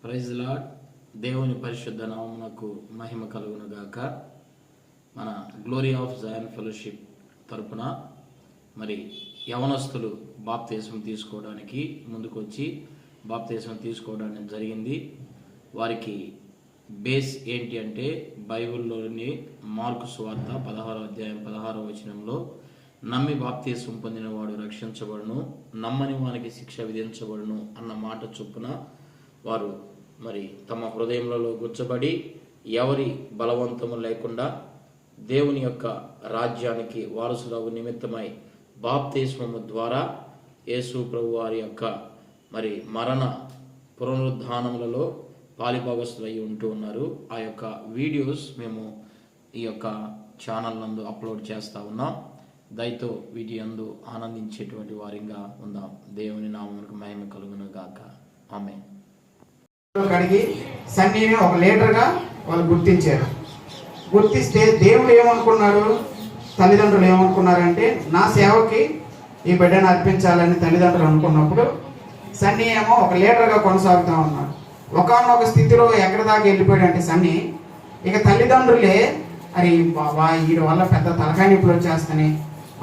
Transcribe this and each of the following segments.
Praise lord. దేవుని పరిశుద్ధ నామమునకు మహిమ కలుగును గాక. మన గ్లోరీ ఆఫ్ జయన్ ఫెలోషిప్ తరపున మరి యవనస్తులు బాప్తిస్మం తీసుకోవడానికి ముందుకొచ్చి బాప్తిస్మం తీసుకోవడానికి జరిగింది. వారికి బేస్ ఏంటి అంటే బైబిల్లోని మార్కు సువార్త 16వ అధ్యాయం 16వ వచనంలో నమ్మి బాప్తిస్మం పొందిన వాడు రక్షించబడును, నమ్మని వానికి శిక్ష విధించబడును అన్న మాట చొప్పున వారు మరి తమ హృదయంలో గుచ్చబడి ఎవరి బలవంతము లేకుండా దేవుని యొక్క రాజ్యానికి వారసులగు నిమిత్తమై బాప్తిస్మము ద్వారా యేసు ప్రభు వారి యొక్క మరి మరణ పునరుద్ధానములలో పాలిభాగస్తులై ఉంటూ ఉన్నారు. ఆ యొక్క వీడియోస్ మేము ఈ యొక్క ఛానల్ నందు అప్లోడ్ చేస్తూ ఉన్నాం. దయతో వీటి యందు ఆనందించేటువంటి వారిగా ఉందాం. దేవుని నామమునకు మహిమ కలుగును గాక. ఆమేన్. కడిగి సన్నీని ఒక లీడర్గా వాళ్ళు గుర్తించారు. గుర్తిస్తే దేవుడు ఏమనుకున్నాడు, తల్లిదండ్రులు ఏమనుకున్నారంటే నా సేవకి ఈ బిడ్డను అర్పించాలని తల్లిదండ్రులు అనుకున్నప్పుడు సన్నీ ఏమో ఒక లీడర్గా కొనసాగుతూ ఉన్నాడు. ఒకానొక స్థితిలో ఎక్కడి దాకా వెళ్ళిపోయాడంటే సన్నీ ఇక తల్లిదండ్రులే అరే బాబా వీడి వల్ల పెద్ద తలకాయ నొప్పులు వచ్చేస్తాయి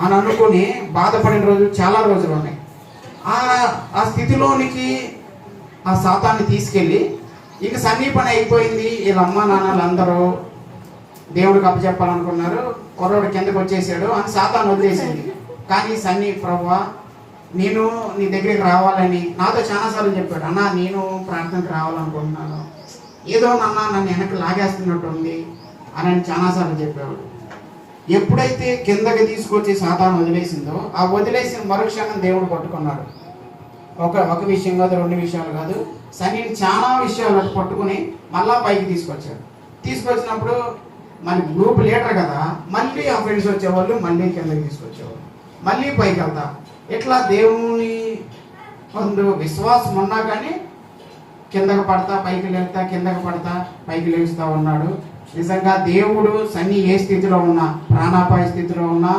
అని అనుకుని బాధపడిన రోజులు చాలా రోజులు ఉన్నాయి. ఆ స్థితిలోనికి ఆ సాతాన్ని తీసుకెళ్ళి ఇక సన్నీ పని అయిపోయింది, వీళ్ళ అమ్మ నాన్నలు అందరూ దేవుడికి అప్పచెప్పాలనుకున్నారు, కుర్రోడు కిందకు వచ్చేసాడు అని సాతాన్ని వదిలేసింది. కానీ సన్నీ ప్రభువా నేను నీ దగ్గరికి రావాలని నాతో చాలాసార్లు చెప్పాడు. అన్న నేను ప్రార్థనకు రావాలనుకుంటున్నాను, ఏదో నన్ను వెనక్కి లాగేస్తున్నట్టు ఉంది అని చాలాసార్లు చెప్పేవాడు. ఎప్పుడైతే కిందకి తీసుకొచ్చి సాతాను వదిలేసిందో ఆ వదిలేసిన మరుక్షణం దేవుడు పట్టుకున్నాడు. ఒక విషయం కాదు, రెండు విషయాలు కాదు, సన్నీని చాలా విషయాలు పట్టుకుని మళ్ళా పైకి తీసుకొచ్చాడు. తీసుకొచ్చినప్పుడు మన గ్రూప్ లీడర్ కదా, మళ్ళీ ఆ ఫ్రెండ్స్ వచ్చేవాళ్ళు, మళ్ళీ కిందకి తీసుకొచ్చేవాళ్ళు, మళ్ళీ పైకి వెళ్తా. ఇట్లా దేవుని కొంత విశ్వాసం ఉన్నా కానీ కిందకి పడతా పైకి లేపుతా, కిందకి పడతా పైకి లేపుతా ఉన్నాడు. నిజంగా దేవుడు సన్నీ ఏ స్థితిలో ఉన్నా, ప్రాణాపాయ స్థితిలో ఉన్నా,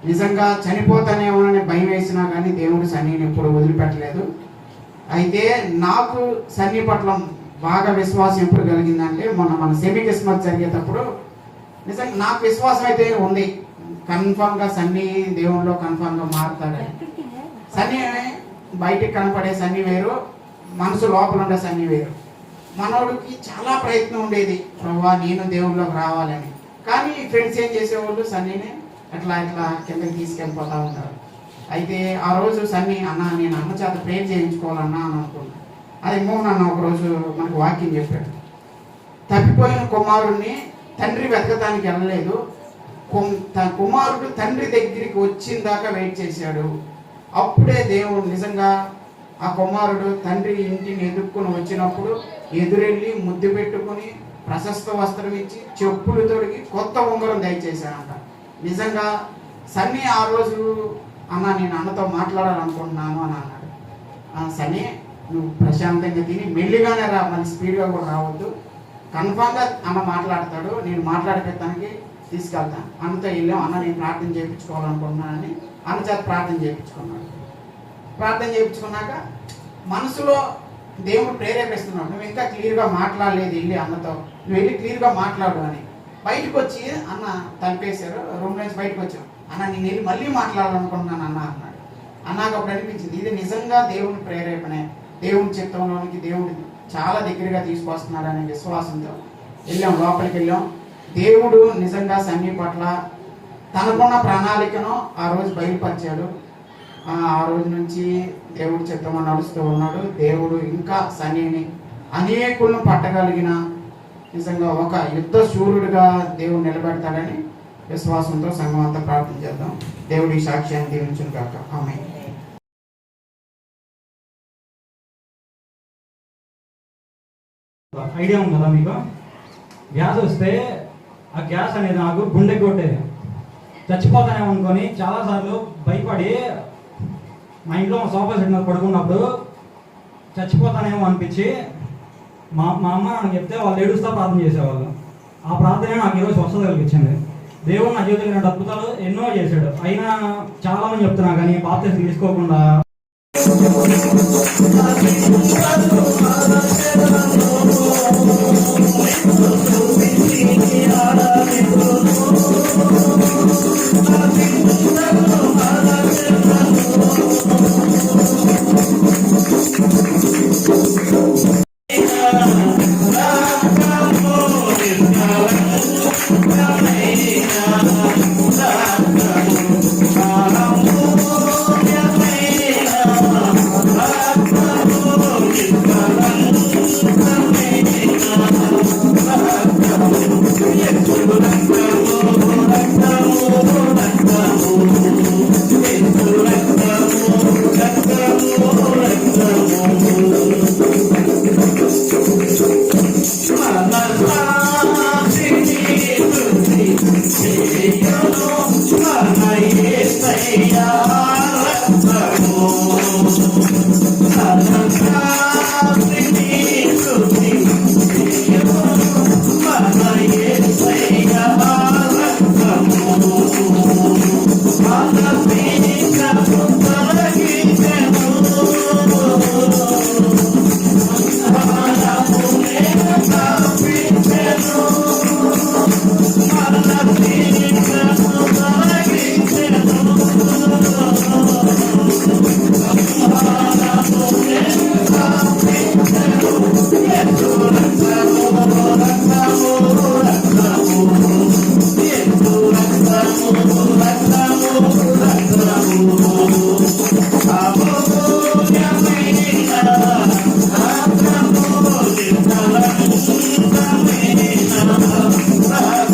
నిజంగా చనిపోతానేమోనని భయం వేసినా కానీ దేవుడు సన్నీని ఎప్పుడు వదిలిపెట్టలేదు. అయితే నాకు సన్నీ పట్ల బాగా విశ్వాసం ఎప్పుడు కలిగిందంటే మన సెమీ క్రిస్మస్ జరిగేటప్పుడు నిజంగా నాకు విశ్వాసం అయితే ఉంది, కన్ఫామ్గా సన్నీ దేవుడిలో కన్ఫామ్గా మారుతాడని. సన్నీ బయటికి కనపడే సన్నీ వేరు, మనసు లోపల ఉండే సన్నీ వేరు. మనోడికి చాలా ప్రయత్నం ఉండేది, ప్రభా నేను దేవుడిలోకి రావాలని. కానీ ఫ్రెండ్స్ ఏం చేసేవాళ్ళు, సన్నీని అట్లా కిందకి తీసుకెళ్ళిపోతూ ఉంటారు. అయితే ఆ రోజు సన్నీ అన్న నేను అన్న చేత ప్రేర్ చేయించుకోవాలన్నా అని అనుకున్నాను. అది మోహన్ అన్న ఒకరోజు మనకు వాక్యం చెప్పాడు. తప్పిపోయిన కుమారుడిని తండ్రి వెతకటానికి వెళ్ళలేదు, కుమారుడు తండ్రి దగ్గరికి వచ్చిన దాకా వెయిట్ చేశాడు. అప్పుడే దేవుడు నిజంగా ఆ కుమారుడు తండ్రి ఇంటిని ఎదుర్కొని వచ్చినప్పుడు ఎదురెళ్ళి ముద్దు పెట్టుకుని ప్రశస్త వస్త్రం ఇచ్చి చెప్పులు తొడిగి కొత్త ఉంగరం దయచేశాడంట. నిజంగా సన్నీ ఆ రోజు అన్న నేను అన్నతో మాట్లాడాలనుకుంటున్నాను అని అన్నాడు. సన్నీ నువ్వు ప్రశాంతంగా తిని మెల్లిగానే రా, మళ్ళీ స్పీడ్గా కూడా రావద్దు, కన్ఫామ్గా అన్న మాట్లాడతాడు, నేను మాట్లాడిపెత్తానికి తీసుకెళ్తాను. అన్నతో వెళ్ళాం. అన్న నేను ప్రార్థన చేయించుకోవాలనుకుంటున్నానని అన్న చేత ప్రార్థన చేయించుకున్నాడు. ప్రార్థన చేయించుకున్నాక మనసులో దేవుడు ప్రేరేపిస్తున్నాడు, నువ్వు ఇంకా క్లియర్గా మాట్లాడలేదు, వెళ్ళి అన్నతో నువ్వు వెళ్ళి క్లియర్గా మాట్లాడు అని. బయటకు వచ్చి అన్న తలిపేశారు, రూమ్ నుంచి బయటకు వచ్చాం. అన్న నేను వెళ్ళి మళ్ళీ మాట్లాడాలనుకుంటున్నాను అన్న అన్నాడు. అన్నాక అప్పుడు అనిపించింది ఇది నిజంగా దేవుని ప్రేరేపణే, దేవుని చిత్తంలోనికి దేవుడు చాలా దగ్గరగా తీసుకొస్తున్నాడు అనే విశ్వాసంతో వెళ్ళాం. లోపలికి వెళ్ళాం. దేవుడు నిజంగా సన్నీ పట్ల తనకున్న ప్రణాళికను ఆ రోజు బయలుపరిచాడు. ఆ రోజు నుంచి దేవుడి చిత్తంలో నడుస్తూ ఉన్నాడు. దేవుడు ఇంకా సన్నీని అనేకులను పట్టగలిగిన నిజంగా ఒక యుద్ధ శూరుడిగా దేవుడు నిలబెడతాడని విశ్వాసంతో సంఘం అంతా ప్రార్థన చేద్దాం. దేవుడి సాక్ష్యాన్ని దీవించును గాక. ఆమేన్. ఐడియా ఉంది కదా మీకు, గ్యాస్ వస్తే ఆ గ్యాస్ అనేది నాకు గుండె కొట్టేది, చచ్చిపోతానేమో అనుకొని చాలాసార్లు భయపడి మా ఇంట్లో సోఫా సెట్ మీద పడుకున్నప్పుడు చచ్చిపోతానేమో అనిపించి మా అమ్మ నాకు చెప్తే వాళ్ళు ఏడుస్తా ప్రార్థన చేసేవాళ్ళు. ఆ ప్రార్థన నాకు ఈరోజు స్వస్థత కలిగించింది. దేవుడు నా జీవితంలో 2 అద్భుతాలు ఎన్నో చేశాడు. అయినా చాలా మంది చెప్తున్నా కానీ బాప్తిస్మం తీసుకోకుండా Thank you.